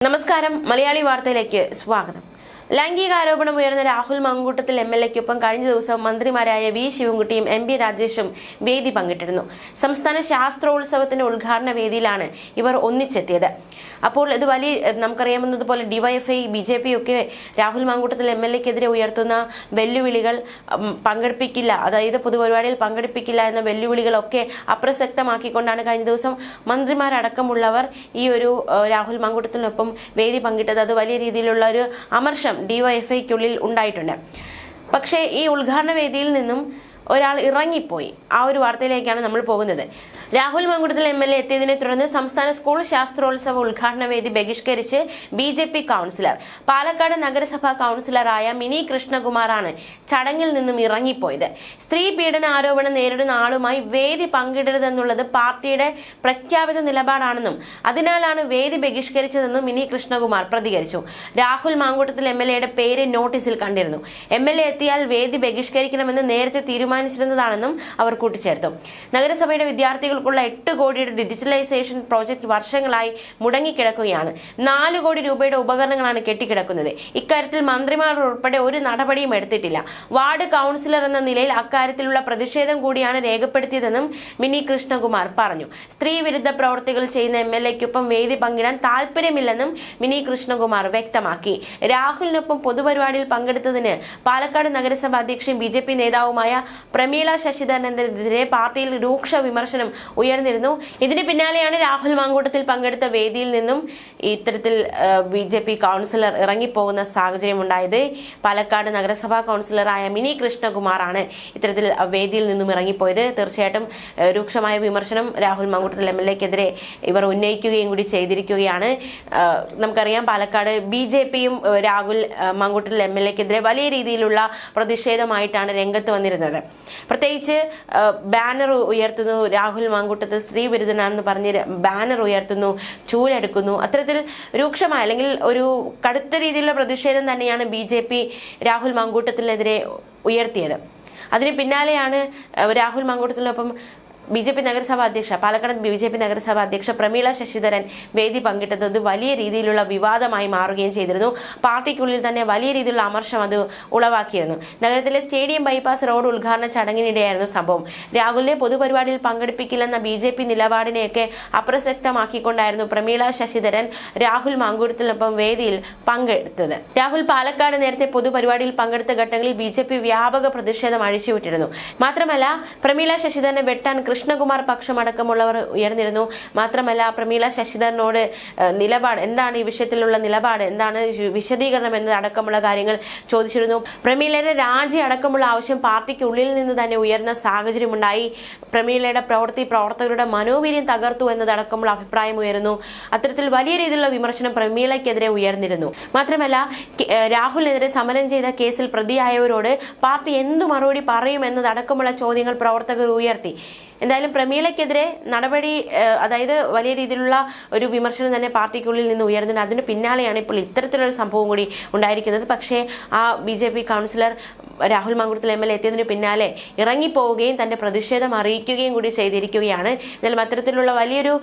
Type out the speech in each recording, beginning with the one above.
നമസ്കാരം മലയാളി വാർത്തയിലേക്ക് സ്വാഗതം. ലൈംഗികാരോപണം ഉയർന്ന രാഹുൽ മാങ്കൂട്ടത്തിൽ എംഎൽഎക്കൊപ്പം കഴിഞ്ഞ ദിവസം മന്ത്രിമാരായ വി ശിവൻകുട്ടിയും എം.പി. രാജേഷും വേദി പങ്കിട്ടിരുന്നു. സംസ്ഥാന ശാസ്ത്രോത്സവത്തിന്റെ ഉദ്ഘാടന വേദിയിലാണ് ഇവർ ഒന്നിച്ചെത്തിയത്. അപ്പോൾ ഇത് വലിയ നമുക്കറിയാവുന്നതുപോലെ ഡിവൈഎഫ്ഐ ബി.ജെ.പി. ഒക്കെ രാഹുൽ മാങ്കൂട്ടത്തിൽ എംഎൽഎക്കെതിരെ ഉയർത്തുന്ന വെല്ലുവിളികൾ പങ്കെടുപ്പിക്കില്ല, അതായത് പൊതുപരിപാടിയിൽ പങ്കെടുപ്പിക്കില്ല എന്ന വെല്ലുവിളികളൊക്കെ അപ്രസക്തമാക്കിക്കൊണ്ടാണ് കഴിഞ്ഞ ദിവസം മന്ത്രിമാരടക്കമുള്ളവർ ഈ ഒരു രാഹുൽ മാങ്കൂട്ടത്തിനൊപ്പം വേദി പങ്കിട്ടത്. അത് വലിയ രീതിയിലുള്ള ഒരു അമർഷം ഡിവൈഎഫ്ഐക്കുള്ളിൽ ഉണ്ടായിട്ടുണ്ട്. പക്ഷേ ഈ ഉദ്ഘാടന വേദിയിൽ നിന്നും ഒരാൾ ഇറങ്ങിപ്പോയി. ആ ഒരു വാർത്തയിലേക്കാണ് നമ്മൾ പോകുന്നത്. രാഹുൽ മാങ്കൂട്ടത്തിൽ എംഎൽഎ എത്തിയതിനെ തുടർന്ന് സംസ്ഥാന സ്കൂൾ ശാസ്ത്രോത്സവ ഉദ്ഘാടന വേദി ബഹിഷ്കരിച്ച് ബി.ജെ.പി. കൗൺസിലർ പാലക്കാട് നഗരസഭാ കൗൺസിലറായ മിനി കൃഷ്ണകുമാറാണ് ചടങ്ങിൽ നിന്നും ഇറങ്ങിപ്പോയത്. സ്ത്രീ പീഡന ആരോപണം നേരിടുന്ന ആളുമായി വേദി പങ്കിടരുതെന്നുള്ളത് പാർട്ടിയുടെ പ്രഖ്യാപിത നിലപാടാണെന്നും അതിനാലാണ് വേദി ബഹിഷ്കരിച്ചതെന്നും മിനി കൃഷ്ണകുമാർ പ്രതികരിച്ചു. രാഹുൽ മാങ്കൂട്ടത്തിൽ എംഎൽഎയുടെ പേര് നോട്ടീസിൽ കണ്ടിരുന്നു. എംഎൽഎ എത്തിയാൽ വേദി ബഹിഷ്കരിക്കണമെന്ന് നേരത്തെ തീരുമാനിച്ചിരുന്നതാണെന്നും അവർ കൂട്ടിച്ചേർത്തു. നഗരസഭയുടെ വിദ്യാർത്ഥികൾക്കുള്ള 8 കോടിയുടെ ഡിജിറ്റലൈസേഷൻ പ്രോജക്ട് വർഷങ്ങളായി മുടങ്ങിക്കിടക്കുകയാണ്. 4 കോടി രൂപയുടെ ഉപകരണങ്ങളാണ് കെട്ടിക്കിടക്കുന്നത്. ഇക്കാര്യത്തിൽ മന്ത്രിമാർ ഉൾപ്പെടെ ഒരു നടപടിയും എടുത്തിട്ടില്ല. വാർഡ് കൗൺസിലർ എന്ന നിലയിൽ അക്കാര്യത്തിലുള്ള പ്രതിഷേധം കൂടിയാണ് രേഖപ്പെടുത്തിയതെന്നും മിനി കൃഷ്ണകുമാർ പറഞ്ഞു. സ്ത്രീ വിരുദ്ധ പ്രവർത്തികൾ ചെയ്യുന്ന എംഎൽഎക്കൊപ്പം വേദി പങ്കിടാൻ താല്പര്യമില്ലെന്നും മിനി കൃഷ്ണകുമാർ വ്യക്തമാക്കി. രാഹുലിനൊപ്പം പൊതുപരിപാടിയിൽ പങ്കെടുത്തതിന് പാലക്കാട് നഗരസഭ അധ്യക്ഷയും ബി.ജെ.പി. നേതാവുമായ പ്രമീള ശശിധരനെതിരെ പാർട്ടിയിൽ രൂക്ഷ വിമർശനം ഉയർന്നിരുന്നു. ഇതിന് പിന്നാലെയാണ് രാഹുൽ മാങ്കൂട്ടത്തിൽ പങ്കെടുത്ത വേദിയിൽ നിന്നും ഇത്തരത്തിൽ ബി.ജെ.പി. കൗൺസിലർ ഇറങ്ങിപ്പോകുന്ന സാഹചര്യം ഉണ്ടായത്. പാലക്കാട് നഗരസഭാ കൗൺസിലറായ മിനി കൃഷ്ണകുമാറാണ് ഇത്തരത്തിൽ വേദിയിൽ നിന്നും ഇറങ്ങിപ്പോയത്. തീർച്ചയായിട്ടും രൂക്ഷമായ വിമർശനം രാഹുൽ മാങ്കൂട്ടത്തിൽ എംഎൽഎക്കെതിരെ ഇവർ ഉന്നയിക്കുകയും കൂടി ചെയ്തിരിക്കുകയാണ്. നമുക്കറിയാം പാലക്കാട് ബി.ജെ.പിയും രാഹുൽ മാങ്കൂട്ടത്തിൽ എംഎൽഎക്കെതിരെ വലിയ രീതിയിലുള്ള പ്രതിഷേധമായിട്ടാണ് രംഗത്ത് വന്നിരുന്നത്. പ്രത്യേകിച്ച് ബാനർ ഉയർത്തുന്നു, രാഹുൽ മാങ്കൂട്ടത്തിൽ സ്ത്രീ വിരുദ്ധനാണെന്ന് പറഞ്ഞ് ബാനർ ഉയർത്തുന്നു, ചൂലെടുക്കുന്നു. അത്തരത്തിൽ രൂക്ഷമായ അല്ലെങ്കിൽ ഒരു കടുത്ത രീതിയിലുള്ള പ്രതിഷേധം തന്നെയാണ് ബി.ജെ.പി. രാഹുൽ മാങ്കൂട്ടത്തിനെതിരെ ഉയർത്തിയത്. അതിന് പിന്നാലെയാണ് രാഹുൽ മാങ്കൂട്ടത്തിനൊപ്പം ബി.ജെ.പി. നഗരസഭാ അധ്യക്ഷ പാലക്കാട് ബി.ജെ.പി. നഗരസഭാ അധ്യക്ഷ പ്രമീള ശശിധരൻ വേദി പങ്കിട്ടത് വലിയ രീതിയിലുള്ള വിവാദമായി മാറുകയും ചെയ്തിരുന്നു. പാർട്ടിക്കുള്ളിൽ തന്നെ വലിയ രീതിയിലുള്ള അമർഷം അത് ഉളവാക്കിയിരുന്നു. നഗരത്തിലെ സ്റ്റേഡിയം ബൈപ്പാസ് റോഡ് ഉദ്ഘാടന ചടങ്ങിനിടെയായിരുന്നു സംഭവം. രാഹുലിനെ പൊതുപരിപാടിയിൽ പങ്കെടുപ്പിക്കില്ലെന്ന ബി.ജെ.പി. നിലപാടിനെയൊക്കെ അപ്രസക്തമാക്കിക്കൊണ്ടായിരുന്നു പ്രമീള ശശിധരൻ രാഹുൽ മാങ്കൂട്ടത്തിനൊപ്പം വേദിയിൽ പങ്കെടുത്തത്. രാഹുൽ പാലക്കാട് നേരത്തെ പൊതുപരിപാടിയിൽ പങ്കെടുത്ത ഘട്ടങ്ങളിൽ ബി.ജെ.പി. വ്യാപക പ്രതിഷേധം അഴിച്ചുവിട്ടിരുന്നു. മാത്രമല്ല പ്രമീള ശശിധരനെ വെട്ടാൻ കൃഷ്ണകുമാർ പക്ഷമടക്കമുള്ളവർ ഉയർന്നിരുന്നു. മാത്രമല്ല പ്രമീള ശശിധരനോട് നിലപാട് എന്താണ്, ഈ വിഷയത്തിലുള്ള നിലപാട് എന്താണ്, വിശദീകരണം എന്നതടക്കമുള്ള കാര്യങ്ങൾ ചോദിച്ചിരുന്നു. പ്രമീളയുടെ രാജി അടക്കമുള്ള ആവശ്യം പാർട്ടിക്കുള്ളിൽ നിന്ന് തന്നെ ഉയർന്ന സാഹചര്യമുണ്ടായി. പ്രമീളയുടെ പ്രവർത്തകരുടെ മനോവീര്യം തകർത്തു എന്നതടക്കമുള്ള അഭിപ്രായം ഉയരുന്നു. അത്തരത്തിൽ വലിയ രീതിയിലുള്ള വിമർശനം പ്രമീളയ്ക്കെതിരെ ഉയർന്നിരുന്നു. മാത്രമല്ല രാഹുലിനെതിരെ സമരം ചെയ്ത കേസിൽ പ്രതിയായവരോട് പാർട്ടി എന്തു മറുപടി പറയുമെന്നതടക്കമുള്ള ചോദ്യങ്ങൾ പ്രവർത്തകർ ഉയർത്തി. എന്തായാലും പ്രമീളയ്ക്കെതിരെ നടപടി, അതായത് വലിയ രീതിയിലുള്ള ഒരു വിമർശനം തന്നെ പാർട്ടിക്കുള്ളിൽ നിന്ന് ഉയർന്നിട്ടുണ്ട്. അതിന് പിന്നാലെയാണ് ഇപ്പോൾ ഇത്തരത്തിലൊരു സംഭവം കൂടി ഉണ്ടായിരിക്കുന്നത്. പക്ഷേ ആ BJP. Councillor Rahul Mankoottathil MLA എത്തിയതിന് പിന്നാലെ ഇറങ്ങിപ്പോവുകയും തന്റെ പ്രതിഷേധം അറിയിക്കുകയും കൂടി ചെയ്തിരിക്കുകയാണ്. എന്നാലും അത്തരത്തിലുള്ള വലിയൊരു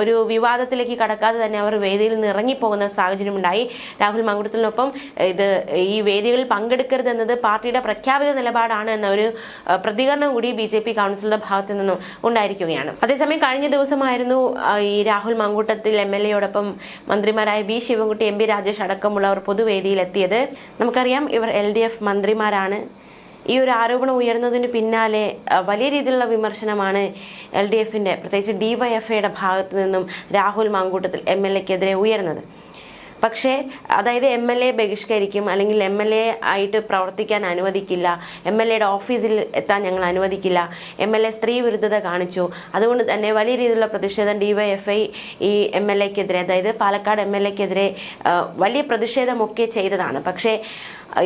ഒരു വിവാദത്തിലേക്ക് കടക്കാതെ തന്നെ അവർ വേദിയിൽ നിന്ന് ഇറങ്ങിപ്പോകുന്ന സാഹചര്യം ഉണ്ടായി. രാഹുൽ മാങ്കൂട്ടത്തിനൊപ്പം ഈ വേദികളിൽ പങ്കെടുക്കരുതെന്നത് പാർട്ടിയുടെ പ്രഖ്യാപിത നിലപാടാണ് എന്ന ഒരു പ്രതികരണം കൂടി ബി.ജെ.പി. കൗൺസിലർ ഭാഗത്തു നിന്നും ഉണ്ടായിരിക്കുകയാണ്. അതേസമയം കഴിഞ്ഞ ദിവസമായിരുന്നു ഈ രാഹുൽ മാങ്കൂട്ടത്തിൽ എംഎൽഎയോടൊപ്പം മന്ത്രിമാരായ വി ശിവൻകുട്ടി, എം.പി. രാജേഷ് അടക്കമുള്ളവർ പൊതുവേദിയിൽ എത്തിയത്. നമുക്കറിയാം ഇവർ LDF മന്ത്രിമാരാണ്. ഈ ഒരു ആരോപണം ഉയർന്നതിന് പിന്നാലെ വലിയ രീതിയിലുള്ള വിമർശനമാണ് LDFന്റെ പ്രത്യേകിച്ച് ഡിവൈഎഫ്ഐയുടെ ഭാഗത്തു നിന്നും രാഹുൽ മാങ്കൂട്ടത്തിൽ എംഎൽഎക്കെതിരെ ഉയർന്നത്. പക്ഷേ അതായത് എംഎൽഎ ബഹിഷ്കരിക്കും, അല്ലെങ്കിൽ എംഎൽഎ ആയിട്ട് പ്രവർത്തിക്കാൻ അനുവദിക്കില്ല, എംഎൽഎയുടെ ഓഫീസിൽ എത്താൻ ഞങ്ങൾ അനുവദിക്കില്ല, എംഎൽഎ സ്ത്രീ വിരുദ്ധത കാണിച്ചു, അതുകൊണ്ട് തന്നെ വലിയ രീതിയിലുള്ള പ്രതിഷേധം ഡിവൈഎഫ്ഐ ഈ എംഎൽഎക്കെതിരെ, അതായത് പാലക്കാട് എംഎൽഎക്കെതിരെ വലിയ പ്രതിഷേധമൊക്കെ ചെയ്തതാണ്. പക്ഷേ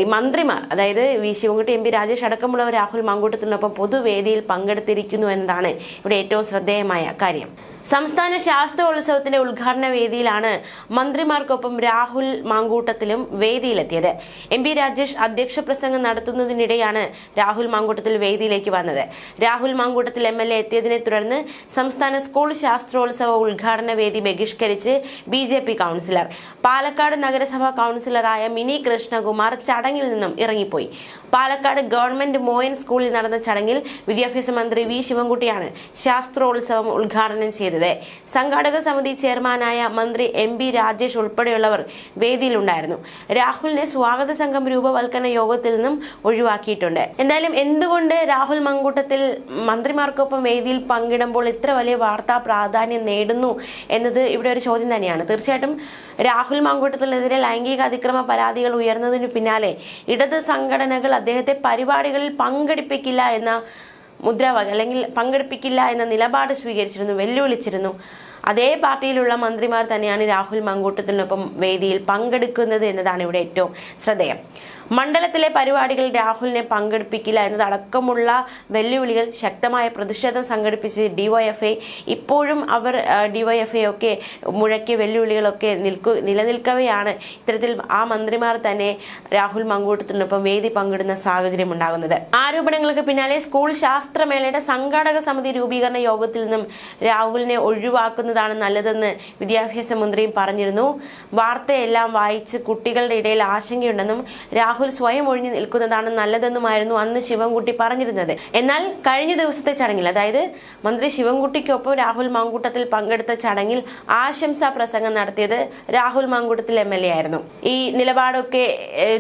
ഈ മന്ത്രിമാർ, അതായത് വി ശിവൻകുട്ടി, എം.പി. രാജേഷ് അടക്കമുള്ളവർ രാഹുൽ മാങ്കൂട്ടത്തിനൊപ്പം പൊതുവേദിയിൽ പങ്കെടുത്തിരിക്കുന്നു എന്നതാണ് ഇവിടെ ഏറ്റവും ശ്രദ്ധേയമായ കാര്യം. സംസ്ഥാന ശാസ്ത്രോത്സവത്തിന്റെ ഉദ്ഘാടന വേദിയിലാണ് മന്ത്രിമാർക്കൊപ്പം രാഹുൽ മാങ്കൂട്ടത്തിലും വേദിയിലെത്തിയത്. എം.പി. രാജേഷ് അധ്യക്ഷ പ്രസംഗം നടത്തുന്നതിനിടെയാണ് രാഹുൽ മാങ്കൂട്ടത്തിൽ വേദിയിലേക്ക് വന്നത്. രാഹുൽ മാങ്കൂട്ടത്തിൽ എം.എൽ.എ എത്തിയതിനെ തുടർന്ന് സംസ്ഥാന സ്കൂൾ ശാസ്ത്രോത്സവ ഉദ്ഘാടന വേദി ബഹിഷ്കരിച്ച് ബി.ജെ.പി. കൗൺസിലർ. പാലക്കാട് നഗരസഭാ കൗൺസിലറായ മിനി കൃഷ്ണകുമാർ ചടങ്ങിൽ നിന്നും ഇറങ്ങിപ്പോയി. പാലക്കാട് ഗവൺമെന്റ് മോയൻ സ്കൂളിൽ നടന്ന ചടങ്ങിൽ വിദ്യാഭ്യാസ മന്ത്രി വി ശിവൻകുട്ടിയാണ് ശാസ്ത്രോത്സവം ഉദ്ഘാടനം ചെയ്തത്. സംഘാടക സമിതി ചെയർമാനായ മന്ത്രി എം.പി. രാജേഷ് ഉൾപ്പെടെയുള്ളവർ വേദിയിലുണ്ടായിരുന്നു. രാഹുലിനെ സ്വാഗത സംഘം രൂപവൽക്കരണ യോഗത്തിൽ നിന്നും ഒഴിവാക്കിയിട്ടുണ്ട്. എന്തായാലും എന്തുകൊണ്ട് രാഹുൽ മാങ്കൂട്ടത്തിൽ മന്ത്രിമാർക്കൊപ്പം വേദിയിൽ പങ്കിടുമ്പോൾ ഇത്ര വലിയ വാർത്താ പ്രാധാന്യം നേടുന്നു എന്നത് ഇവിടെ ഒരു ചോദ്യം തന്നെയാണ്. തീർച്ചയായിട്ടും രാഹുൽ മാങ്കൂട്ടത്തിനെതിരെ ലൈംഗിക അതിക്രമ പരാതികൾ ഉയർന്നതിനു പിന്നാലെ ഇടത് സംഘടനകൾ അദ്ദേഹത്തെ പരിപാടികളിൽ പങ്കെടുപ്പിക്കില്ല എന്ന മുദ്രാവാക്യം അല്ലെങ്കിൽ പങ്കെടുപ്പിക്കില്ല എന്ന നിലപാട് സ്വീകരിച്ചിരുന്നു, വെല്ലുവിളിച്ചിരുന്നു. അതേ പാർട്ടിയിലുള്ള മന്ത്രിമാർ തന്നെയാണ് രാഹുൽ മാങ്കൂട്ടത്തിനൊപ്പം വേദിയിൽ പങ്കെടുക്കുന്നത് എന്നതാണ് ഇവിടെ ഏറ്റവും ശ്രദ്ധേയം. മണ്ഡലത്തിലെ പരിപാടികളിൽ രാഹുലിനെ പങ്കെടുപ്പിക്കില്ല എന്നതടക്കമുള്ള വെല്ലുവിളികൾ, ശക്തമായ പ്രതിഷേധം സംഘടിപ്പിച്ച് ഡിവൈഎഫ്ഐ. ഇപ്പോഴും അവർ ഡിവൈഎഫ്ഐ ഒക്കെ മുഴക്കിയ വെല്ലുവിളികളൊക്കെ നിലനിൽക്കവെയാണ് ഇത്തരത്തിൽ ആ മന്ത്രിമാർ തന്നെ രാഹുൽ മാങ്കൂട്ടത്തിനൊപ്പം വേദി പങ്കിടുന്ന സാഹചര്യം ഉണ്ടാകുന്നത്. ആരോപണങ്ങൾക്ക് പിന്നാലെ സ്കൂൾ ശാസ്ത്രമേളയുടെ സംഘാടക സമിതി രൂപീകരണ യോഗത്തിൽ നിന്നും രാഹുലിനെ ഒഴിവാക്കുന്നതാണ് നല്ലതെന്ന് വിദ്യാഭ്യാസ മന്ത്രിയും പറഞ്ഞിരുന്നു. വാർത്തയെല്ലാം വായിച്ച് കുട്ടികളുടെ ഇടയിൽ ആശങ്കയുണ്ടെന്നും രാഹുൽ സ്വയം ഒഴിഞ്ഞു നിൽക്കുന്നതാണ് നല്ലതെന്നുമായിരുന്നു അന്ന് ശിവൻകുട്ടി പറഞ്ഞിരുന്നത്. എന്നാൽ കഴിഞ്ഞ ദിവസത്തെ ചടങ്ങിൽ, അതായത് മന്ത്രി ശിവൻകുട്ടിക്കൊപ്പം രാഹുൽ മാങ്കൂട്ടത്തിൽ പങ്കെടുത്ത ചടങ്ങിൽ ആശംസാ പ്രസംഗം നടത്തിയത് രാഹുൽ മാങ്കൂട്ടത്തിൽ എം.എൽ.എ ആയിരുന്നു. ഈ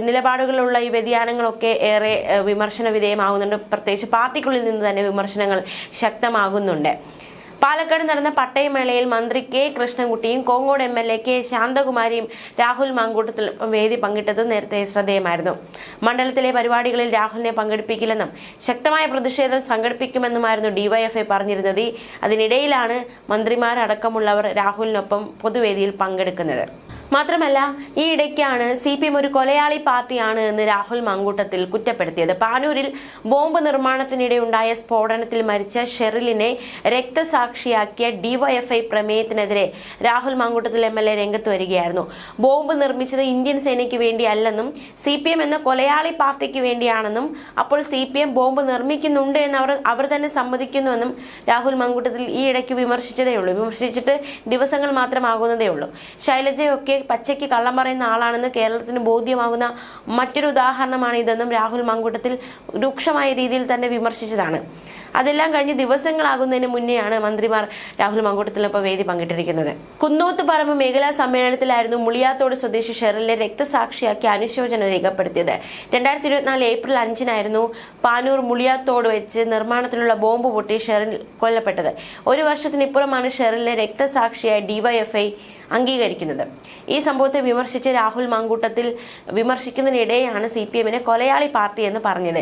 നിലപാടുകളുള്ള ഈ വ്യതിയാനങ്ങളൊക്കെ ഏറെ വിമർശന വിധേയമാകുന്നുണ്ട്. പ്രത്യേകിച്ച് പാർട്ടിക്കുള്ളിൽ നിന്ന് തന്നെ വിമർശനങ്ങൾ ശക്തമാകുന്നുണ്ട്. പാലക്കാട് നടന്ന പട്ടയമേളയിൽ മന്ത്രി കെ കൃഷ്ണൻകുട്ടിയും കോങ്ങോട് എം.എൽ.എ കെ ശാന്തകുമാരിയും രാഹുൽ മാങ്കൂട്ടത്തിൽ വേദി പങ്കിട്ടത് നേരത്തെ ശ്രദ്ധേയമായിരുന്നു. മണ്ഡലത്തിലെ പരിപാടികളിൽ രാഹുലിനെ പങ്കെടുപ്പിക്കില്ലെന്നും ശക്തമായ പ്രതിഷേധം സംഘടിപ്പിക്കുമെന്നുമായിരുന്നു ഡിവൈഎഫ്ഐ പറഞ്ഞിരുന്നത്. അതിനിടയിലാണ് മന്ത്രിമാരടക്കമുള്ളവർ രാഹുലിനൊപ്പം പൊതുവേദിയിൽ പങ്കെടുക്കുന്നത്. മാത്രമല്ല, ഈ ഇടയ്ക്കാണ് CPM ഒരു കൊലയാളി പാർട്ടിയാണ് എന്ന് രാഹുൽ മാങ്കൂട്ടത്തിൽ കുറ്റപ്പെടുത്തിയത്. പാനൂരിൽ ബോംബ് നിർമ്മാണത്തിനിടെ ഉണ്ടായ സ്ഫോടനത്തിൽ മരിച്ച ഷെറിലിനെ രക്തസാക്ഷിയാക്കിയ ഡിവൈഎഫ്ഐ പ്രമേയത്തിനെതിരെ രാഹുൽ മാങ്കൂട്ടത്തിൽ എം.എൽ.എ രംഗത്ത് വരികയായിരുന്നു. ബോംബ് നിർമ്മിച്ചത് ഇന്ത്യൻ സേനയ്ക്ക് വേണ്ടിയല്ലെന്നും CPM എന്ന കൊലയാളി പാർട്ടിക്ക് വേണ്ടിയാണെന്നും അപ്പോൾ CPM ബോംബ് നിർമ്മിക്കുന്നുണ്ട് എന്ന് അവർ തന്നെ സമ്മതിക്കുന്നുവെന്നും രാഹുൽ മാങ്കൂട്ടത്തിൽ ഈ ഇടയ്ക്ക് വിമർശിച്ചിട്ട് ദിവസങ്ങൾ മാത്രമാകുന്നതേ ഉള്ളൂ. ശൈലജയൊക്കെ പച്ചയ്ക്ക് കള്ളം പറയുന്ന ആളാണെന്ന് കേരളത്തിന് ബോധ്യമാകുന്ന മറ്റൊരു ഉദാഹരണമാണ് ഇതെന്നും രാഹുൽ മാങ്കൂട്ടത്തിൽ രൂക്ഷമായ രീതിയിൽ തന്നെ വിമർശിച്ചതാണ്. അതെല്ലാം കഴിഞ്ഞ് ദിവസങ്ങളാകുന്നതിന് മുന്നെയാണ് മന്ത്രിമാർ രാഹുൽ മാങ്കൂട്ടത്തിനൊപ്പം വേദി പങ്കിട്ടിരിക്കുന്നത്. കുന്നോത്തുപറമ്പ് മേഖലാ സമ്മേളനത്തിലായിരുന്നു മുളിയാത്തോട് സ്വദേശി ഷെറിലിനെ രക്തസാക്ഷിയാക്കി അനുശോചനം രേഖപ്പെടുത്തിയത്. 2024 ഏപ്രിൽ 5-നായിരുന്നു പാനൂർ മുളിയാത്തോട് വെച്ച് നിർമ്മാണത്തിലുള്ള ബോംബ് പൊട്ടി ഷെറിൽ കൊല്ലപ്പെട്ടത്. ഒരു വർഷത്തിനിപ്പുറമാണ് ഷെറിലിനെ രക്തസാക്ഷിയായി ഡിവൈഎഫ്ഐ അംഗീകരിക്കുന്നത്. ഈ സംഭവത്തെ വിമർശിച്ച് രാഹുൽ മാങ്കൂട്ടത്തിൽ വിമർശിക്കുന്നതിനിടെയാണ് CPM കൊലയാളി പാർട്ടി എന്ന് പറഞ്ഞത്.